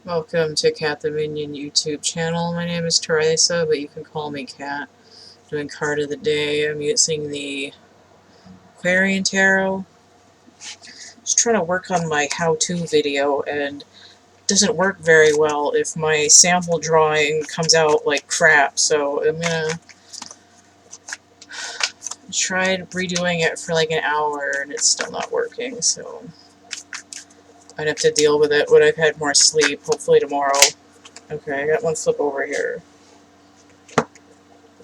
Welcome to CATtheMinion YouTube channel. My name is Teresa, but you can call me Cat. Doing card of the day. I'm using the Aquarian Tarot. Just trying to work on my how-to video, and it doesn't work very well if my sample drawing comes out like crap. So I'm gonna try redoing it for like an hour, and it's still not working. So I'd have to deal with it when I've had more sleep. Hopefully tomorrow. Okay, I got one flip over here.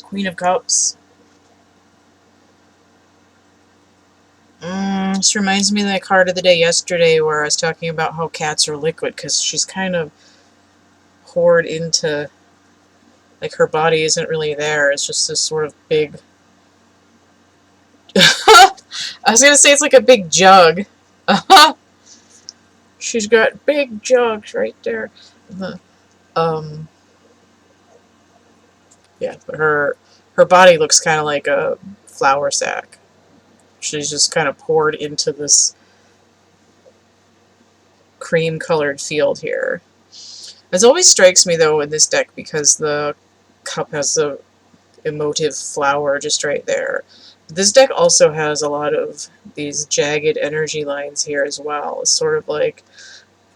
Queen of Cups. This reminds me of that card of the day yesterday where I was talking about how cats are liquid, because she's kind of poured into, like, her body isn't really there. It's just this sort of big... I was going to say it's like a big jug. She's got big jugs right there. Um, yeah, but her body looks kind of like a flour sack. She's just kind of poured into this cream-colored field here. It always strikes me, though, in this deck, because the cup has the emotive flower just right there. This deck also has a lot of these jagged energy lines here as well. It's sort of like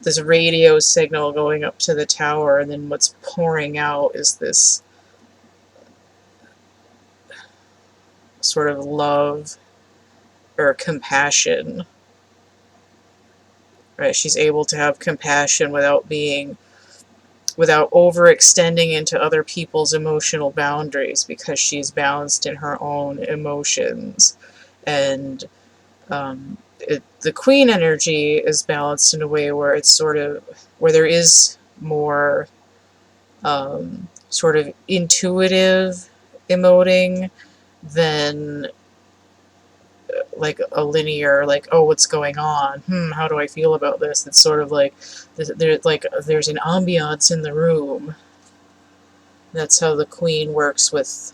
this radio signal going up to the tower, and then what's pouring out is this sort of love or compassion. Right? She's able to have compassion without overextending into other people's emotional boundaries, because she's balanced in her own emotions. And the queen energy is balanced in a way where it's sort of, where there is more sort of intuitive emoting than like a linear, like, oh, what's going on? How do I feel about this? It's sort of like there's an ambiance in the room. That's how the queen works with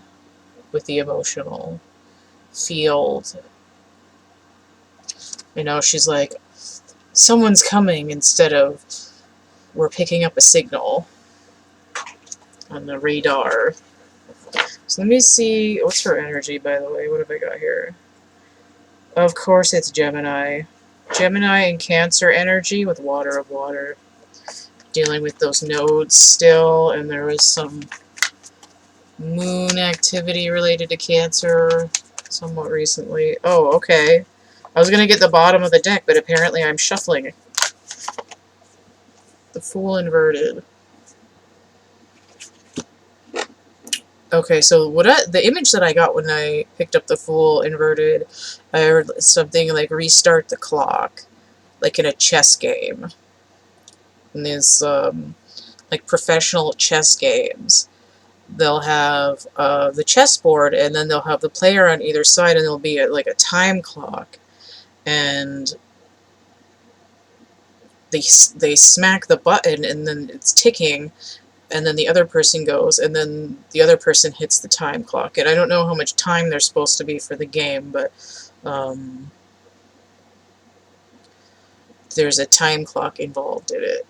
the emotional field. You know, she's like, someone's coming, instead of we're picking up a signal on the radar. So let me see, what's her energy, by the way? What have I got here? Of course it's Gemini. Gemini and Cancer energy with Water of Water. Dealing with those nodes still, and there was some moon activity related to Cancer somewhat recently. Oh, okay. I was going to get the bottom of the deck, but apparently I'm shuffling. The Fool inverted. Okay, so the image that I got when I picked up the Fool inverted, I heard something like restart the clock, like in a chess game. In these like professional chess games, they'll have the chessboard, and then they'll have the player on either side, and there'll be like a time clock, and they smack the button, and then it's ticking, and then the other person goes, and then the other person hits the time clock. And I don't know how much time there's supposed to be for the game, but there's a time clock involved in it.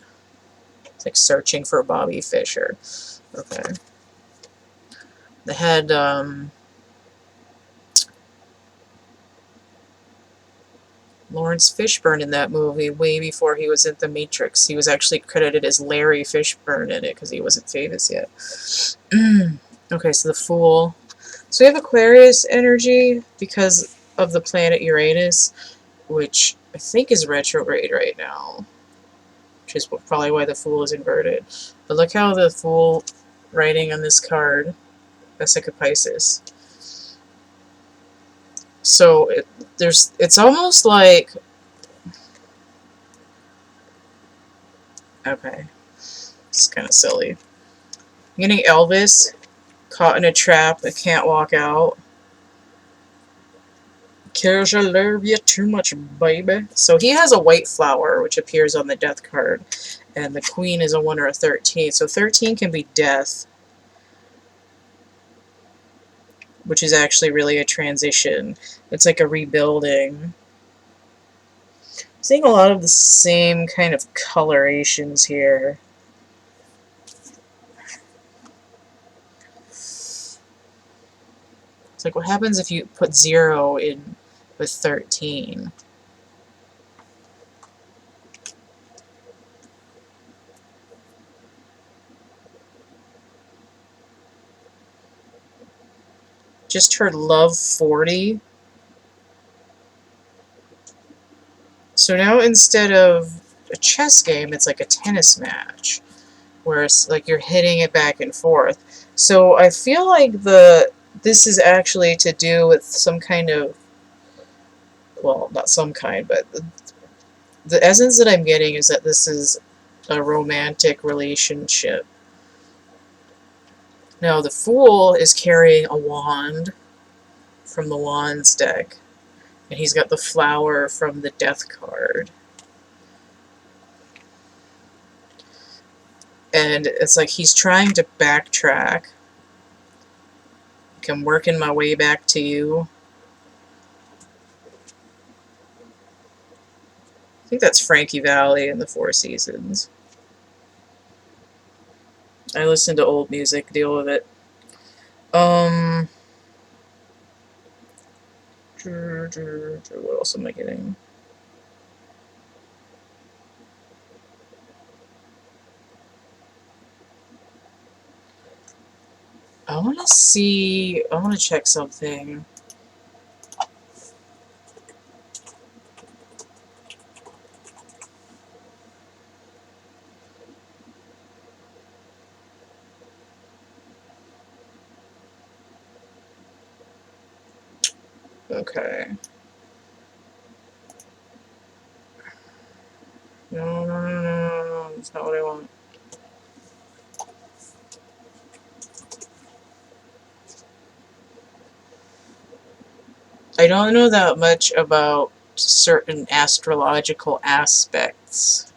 It's like searching for Bobby Fischer. Okay. They had Lawrence Fishburne in that movie way before he was in The Matrix. He was actually credited as Larry Fishburne in it because he wasn't famous yet. Okay, so the Fool. So we have Aquarius energy because of the planet Uranus, which I think is retrograde right now, which is probably why the Fool is inverted. But look how the Fool writing on this card, that's like a Pisces. So it's almost like, okay, it's kind of silly. I'm getting Elvis caught in a trap that can't walk out. 'Cause I love you too much, baby. So he has a white flower, which appears on the death card, and the queen is a 1 or a 13. So 13 can be death, which is actually really a transition. It's like a rebuilding. I'm seeing a lot of the same kind of colorations here. It's like, what happens if you put 0 in with 13? Just heard love 40. So now instead of a chess game, it's like a tennis match, where it's like you're hitting it back and forth. So I feel like this is actually to do with some kind of, well, not some kind, but the essence that I'm getting is that this is a romantic relationship. Now the Fool is carrying a wand from the Wands deck, and he's got the flower from the Death card. And it's like he's trying to backtrack. Like, I'm working my way back to you. I think that's Frankie Valli in the Four Seasons. I listen to old music, deal with it. What else am I getting? I want to check something. Okay. No, that's not what I want. I don't know that much about certain astrological aspects.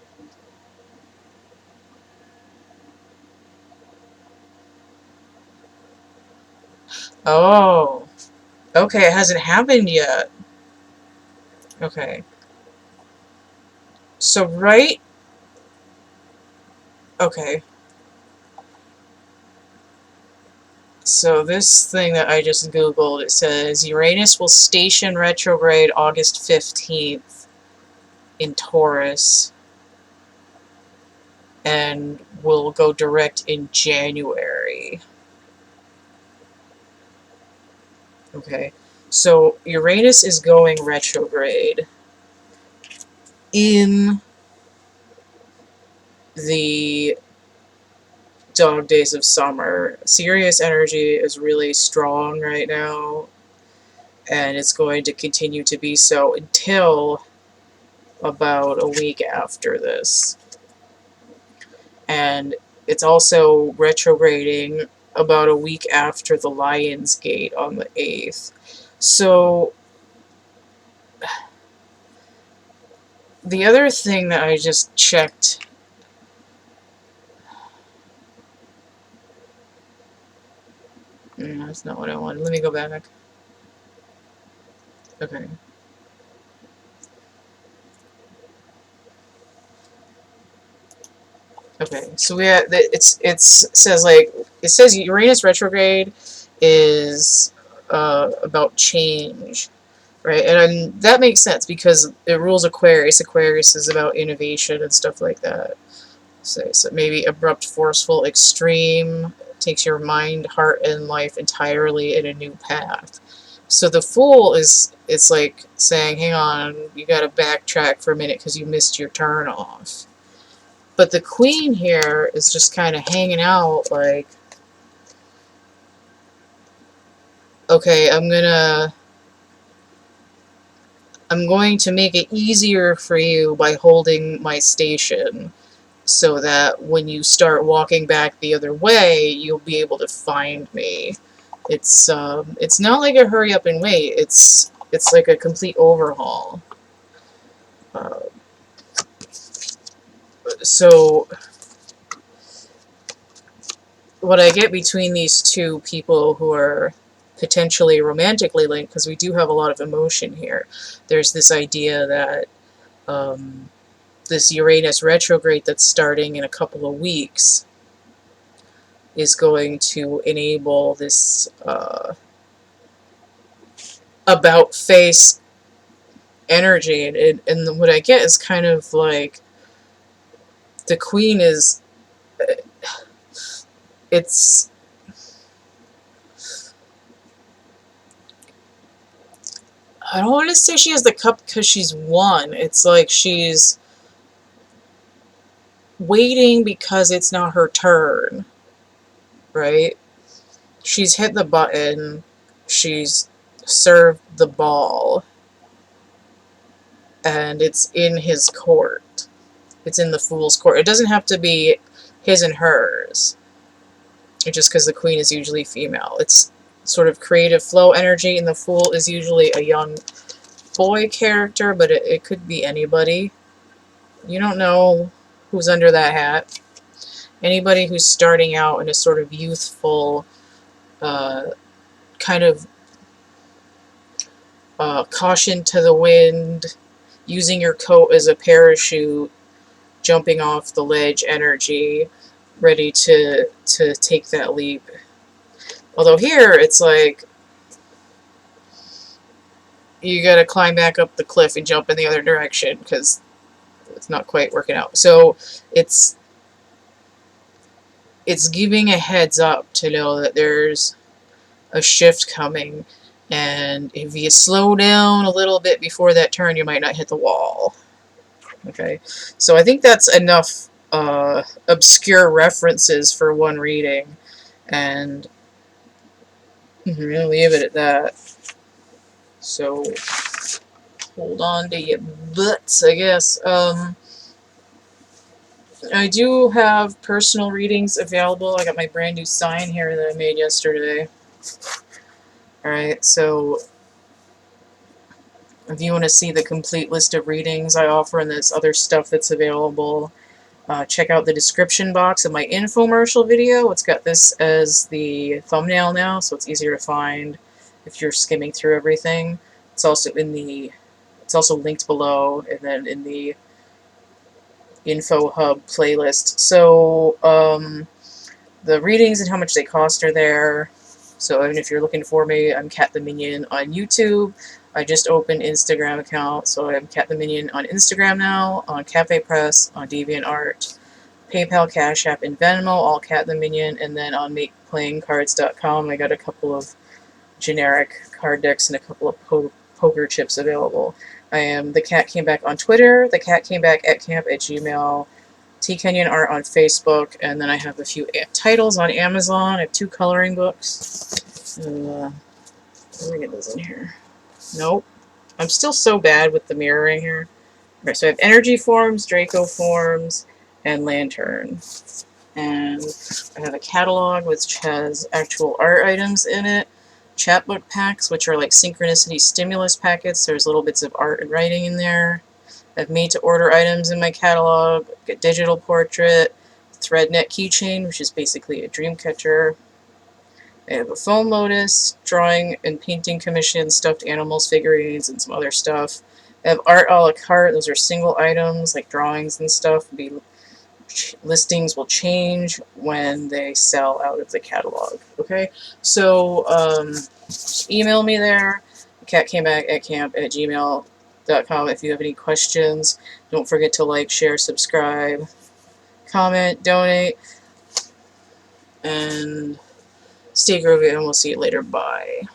Oh, okay, it hasn't happened yet. Okay. So, right? Okay. So, this thing that I just Googled, it says Uranus will station retrograde August 15th in Taurus and will go direct in January. Okay. So, Uranus is going retrograde in the dog days of summer. Sirius energy is really strong right now, and it's going to continue to be so until about a week after this. And it's also retrograding about a week after the Lion's Gate on the 8th. So, the other thing that I just checked, that's not what I wanted. Let me go back. Okay. Okay, so we have, it says Uranus retrograde is about change, right? And that makes sense because it rules Aquarius. Aquarius is about innovation and stuff like that. So maybe abrupt, forceful, extreme, takes your mind, heart, and life entirely in a new path. So the Fool it's like saying, hang on, you got to backtrack for a minute because you missed your turn off. But the Queen here is just kind of hanging out like, okay, I'm going to make it easier for you by holding my station so that when you start walking back the other way, you'll be able to find me. It's not like a hurry up and wait. It's like a complete overhaul. So what I get between these two people who are potentially romantically linked, because we do have a lot of emotion here, there's this idea that this Uranus retrograde that's starting in a couple of weeks is going to enable this about face energy, and what I get is kind of like the queen is, it's, I don't want to say she has the cup because she's won. It's like she's waiting because it's not her turn, right? She's hit the button, she's served the ball, and it's in his court. It's in the fool's court. It doesn't have to be his and hers, just because the queen is usually female. It's sort of creative flow energy, and the fool is usually a young boy character, but it could be anybody. You don't know who's under that hat. Anybody who's starting out in a sort of youthful, kind of caution to the wind, using your coat as a parachute, jumping off the ledge energy, ready to take that leap. Although here, it's like, you gotta climb back up the cliff and jump in the other direction, because it's not quite working out. So, it's giving a heads up to know that there's a shift coming, and if you slow down a little bit before that turn, you might not hit the wall. Okay, so I think that's enough obscure references for one reading, and I'm gonna leave it at that. So hold on to your butts, I guess. I do have personal readings available. I got my brand new sign here that I made yesterday. Alright, so if you want to see the complete list of readings I offer and this other stuff that's available, check out the description box of my infomercial video. It's got this as the thumbnail now, so it's easier to find if you're skimming through everything. It's also linked below, and then in the Info Hub playlist. So, the readings and how much they cost are there. So even if you're looking for me, I'm CATtheMinion on YouTube. I just opened Instagram account, so I'm CATtheMinion on Instagram now, on Cafe Press, on DeviantArt, PayPal, Cash App, and Venmo, all CATtheMinion, and then on MakePlayingCards.com, I got a couple of generic card decks and a couple of poker chips available. I am The Cat Came Back on Twitter, thecatcamebackatcamp@gmail.com, TCanyon Art on Facebook, and then I have a few titles on Amazon. I have 2 coloring books. And, let me get those in here. Nope. I'm still so bad with the mirroring here. Alright, so I have Energy Forms, Draco Forms, and Lantern. And I have a catalog which has actual art items in it. Chapbook packs, which are like synchronicity stimulus packets. There's little bits of art and writing in there. I have made-to-order items in my catalog, a digital portrait, threadnet keychain, which is basically a dream catcher. I have a foam lotus, drawing and painting commission, stuffed animals, figurines, and some other stuff. I have art a la carte. Those are single items, like drawings and stuff. Listings will change when they sell out of the catalog. Okay, so just email me there, catcamebackatcamp@gmail.com, if you have any questions. Don't forget to like, share, subscribe, comment, donate, and stay groovy, and we'll see you later. Bye.